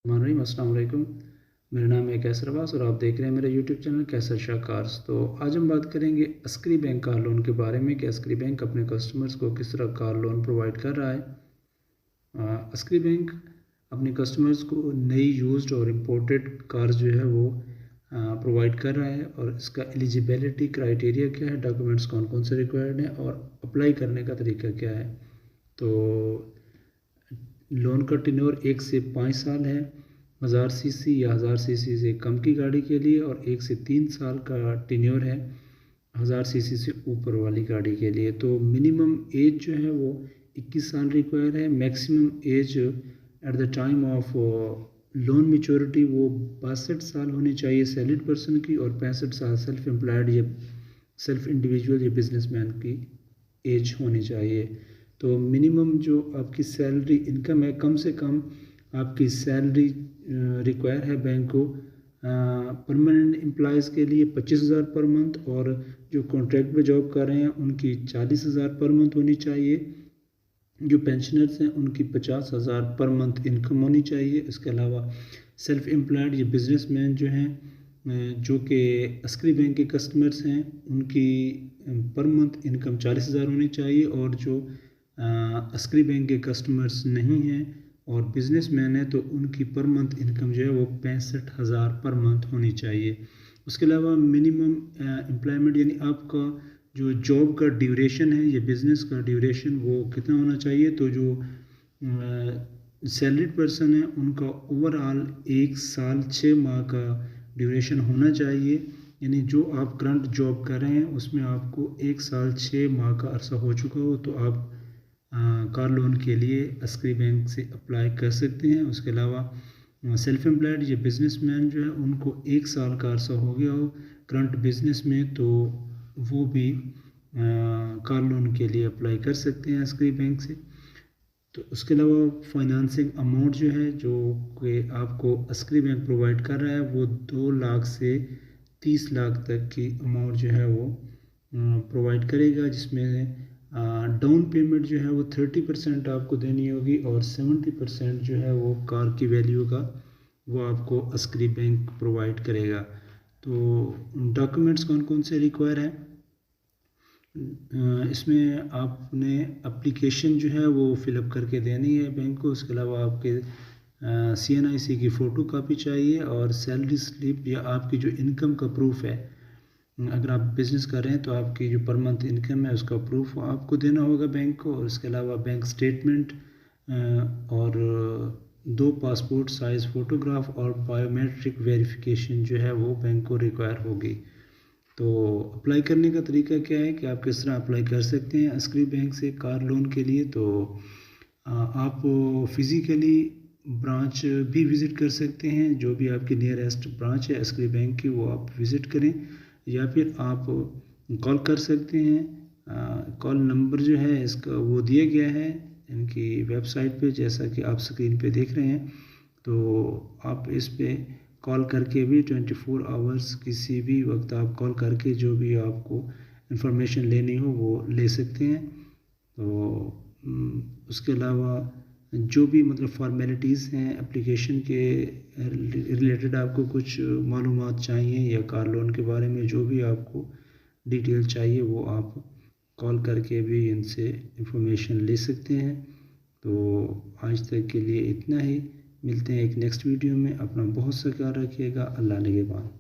अस्सलाम वालेकुम। मेरा नाम है कैसर अब्बास और आप देख रहे हैं मेरा यूट्यूब चैनल कैसर शाह कार्स। तो आज हम बात करेंगे अस्करी बैंक कार लोन के बारे में कि अस्करी बैंक अपने कस्टमर्स को किस तरह कार लोन प्रोवाइड कर रहा है। अस्करी बैंक अपने कस्टमर्स को नई यूज्ड और इम्पोर्टेड कार्स जो है वो प्रोवाइड कर रहा है। और इसका एलिजिबिलिटी क्राइटेरिया क्या है, डॉक्यूमेंट्स कौन कौन से रिक्वायर्ड हैं और अप्लाई करने का तरीका क्या है। तो लोन का टेन्योर 1 से 5 साल है 1000 सीसी या 1000 सीसी से कम की गाड़ी के लिए, और 1 से 3 साल का टेन्योर है 1000 सीसी से ऊपर वाली गाड़ी के लिए। तो मिनिमम एज जो है वो 21 साल रिक्वायर है। Maximum age at the time of loan maturity वो 62 साल होनी चाहिए सैलरीड पर्सन की, और 65 साल सेल्फ एम्प्लॉयड या सेल्फ इंडिविजुअल या बिजनेसमैन की एज होनी चाहिए। तो मिनिमम जो आपकी सैलरी इनकम है, कम से कम आपकी सैलरी रिक्वायर है बैंक को परमानेंट एम्प्लॉयज़ के लिए 25,000 पर मंथ, और जो कॉन्ट्रैक्ट पे जॉब कर रहे हैं उनकी 40,000 पर मंथ होनी चाहिए। जो पेंशनर्स हैं उनकी 50,000 पर मंथ इनकम होनी चाहिए। इसके अलावा सेल्फ एम्प्लॉयड या बिजनेसमैन जो हैं जो कि अस्करी बैंक के कस्टमर्स हैं उनकी पर मंथ इनकम 40,000 होनी चाहिए। और जो अस्करी बैंक के कस्टमर्स नहीं हैं और बिजनेसमैन है तो उनकी पर मंथ इनकम जो है वो 65,000 पर मंथ होनी चाहिए। उसके अलावा मिनिमम एम्प्लॉयमेंट यानी आपका जो जॉब का ड्यूरेशन है या बिज़नेस का ड्यूरेशन वो कितना होना चाहिए। तो जो सैलरीड पर्सन है उनका ओवरऑल 1 साल 6 माह का ड्यूरेशन होना चाहिए। यानी जो आप करंट जॉब कर रहे हैं उसमें आपको 1 साल 6 माह का अरसा हो चुका हो तो आप कार लोन के लिए अस्करी बैंक से अप्लाई कर सकते हैं। उसके अलावा सेल्फ एम्प्लॉयड या बिजनेसमैन जो है उनको 1 साल का अरसा हो गया हो करंट बिजनेस में, तो वो भी कार लोन के लिए अप्लाई कर सकते हैं अस्करी बैंक से। तो उसके अलावा फाइनेंसिंग अमाउंट जो है जो कि आपको अस्करी बैंक प्रोवाइड कर रहा है वो 2 लाख से 30 लाख तक की अमाउंट जो है वो प्रोवाइड करेगा, जिसमें डाउन पेमेंट जो है वो 30% आपको देनी होगी और 70% जो है वो कार की वैल्यू का वो आपको अस्करी बैंक प्रोवाइड करेगा। तो डॉक्यूमेंट्स कौन कौन से रिक्वायर हैं, इसमें आपने एप्लीकेशन जो है वो फिलअप करके देनी है बैंक को। उसके अलावा आपके CNIC की फ़ोटो कापी चाहिए और सैलरी स्लिप या आपकी जो इनकम का प्रूफ है, अगर आप बिज़नेस कर रहे हैं तो आपकी जो पर मंथ इनकम है उसका प्रूफ आपको देना होगा बैंक को। और इसके अलावा बैंक स्टेटमेंट और 2 पासपोर्ट साइज़ फ़ोटोग्राफ और बायोमेट्रिक वेरिफिकेशन जो है वो बैंक को रिक्वायर होगी। तो अप्लाई करने का तरीका क्या है कि आप किस तरह अप्लाई कर सकते हैं अस्करी बैंक से कार लोन के लिए। तो आप फिज़िकली ब्रांच भी विज़िट कर सकते हैं, जो भी आपकी नियरेस्ट ब्रांच है अस्करी बैंक की वो आप विज़िट करें, या फिर आप कॉल कर सकते हैं। कॉल नंबर जो है इसका वो दिया गया है इनकी वेबसाइट पे, जैसा कि आप स्क्रीन पे देख रहे हैं। तो आप इस पे कॉल करके भी 24 आवर्स किसी भी वक्त आप कॉल करके जो भी आपको इंफॉर्मेशन लेनी हो वो ले सकते हैं। तो उसके अलावा जो भी मतलब फॉर्मेलिटीज़ हैं एप्लीकेशन के रिलेटेड, आपको कुछ मालूमात चाहिए या कार लोन के बारे में जो भी आपको डिटेल चाहिए वो आप कॉल करके भी इनसे इंफॉर्मेशन ले सकते हैं। तो आज तक के लिए इतना ही, मिलते हैं एक नेक्स्ट वीडियो में। अपना बहुत सा ख्याल रखिएगा। अल्लाह निगहबान।